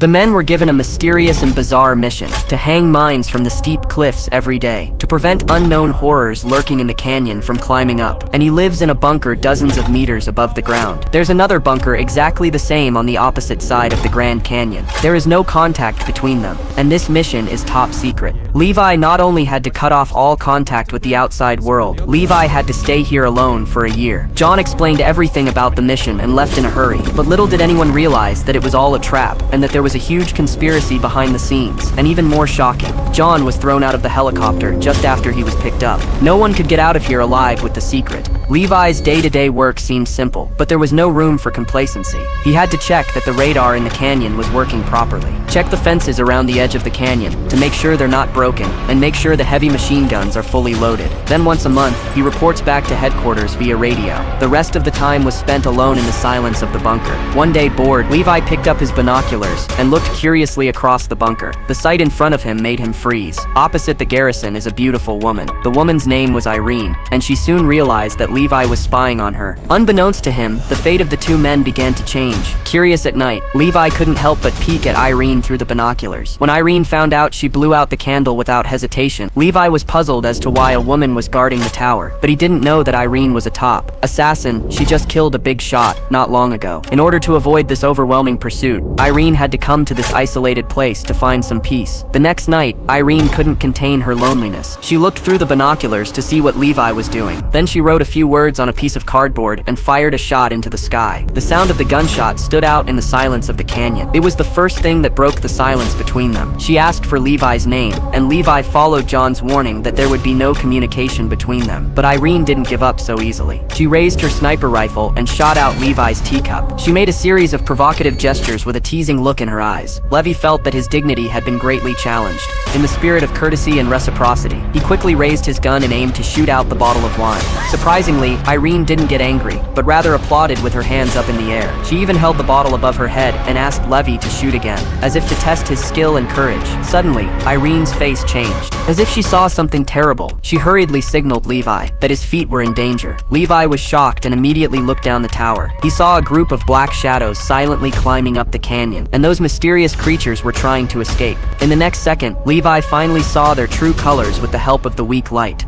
The men were given a mysterious and bizarre mission: to hang mines from the steep cliffs every day, to prevent unknown horrors lurking in the canyon from climbing up. And he lives in a bunker dozens of meters above the ground. There's another bunker exactly the same on the opposite side of the Grand Canyon. There is no contact between them, and this mission is top secret. Levi not only had to cut off all contact with the outside world, Levi had to stay here alone for a year. John explained everything about the mission and left in a hurry, but little did anyone realize that it was all a trap, and that there was a huge conspiracy behind the scenes. And even more shocking, John was thrown out of the helicopter just after he was picked up. No one could get out of here alive with the secret. Levi's day-to-day work seemed simple, but there was no room for complacency. He had to check that the radar in the canyon was working properly, check the fences around the edge of the canyon to make sure they're not broken, and make sure the heavy machine guns are fully loaded. Then once a month, he reports back to headquarters via radio. The rest of the time was spent alone in the silence of the bunker. One day, bored, Levi picked up his binoculars and looked curiously across the bunker. The sight in front of him made him freeze. Opposite the garrison is a beautiful woman. The woman's name was Irene, and she soon realized that Levi was spying on her. Unbeknownst to him, the fate of the two men began to change. Curious at night, Levi couldn't help but peek at Irene through the binoculars. When Irene found out, she blew out the candle without hesitation. Levi was puzzled as to why a woman was guarding the tower, but he didn't know that Irene was a top assassin. She just killed a big shot not long ago. In order to avoid this overwhelming pursuit, Irene had to come to this isolated place to find some peace. The next night, Irene couldn't contain her loneliness. She looked through the binoculars to see what Levi was doing. Then she wrote a few words on a piece of cardboard and fired a shot into the sky. The sound of the gunshot stood out in the silence of the canyon. It was the first thing that broke the silence between them. She asked for Levi's name, and Levi followed John's warning that there would be no communication between them. But Irene didn't give up so easily. She raised her sniper rifle and shot out Levi's teacup. She made a series of provocative gestures with a teasing look in her eyes. Levi felt that his dignity had been greatly challenged. In the spirit of courtesy and reciprocity, he quickly raised his gun and aimed to shoot out the bottle of wine. Surprisingly, Irene didn't get angry, but rather applauded with her hands up in the air. She even held the bottle above her head and asked Levi to shoot again, as if to test his skill and courage. Suddenly, Irene's face changed. As if she saw something terrible, she hurriedly signaled Levi that his feet were in danger. Levi was shocked and immediately looked down the tower. He saw a group of black shadows silently climbing up the canyon, and those mysterious creatures were trying to escape. In the next second, Levi finally saw their true colors with the help of the weak light.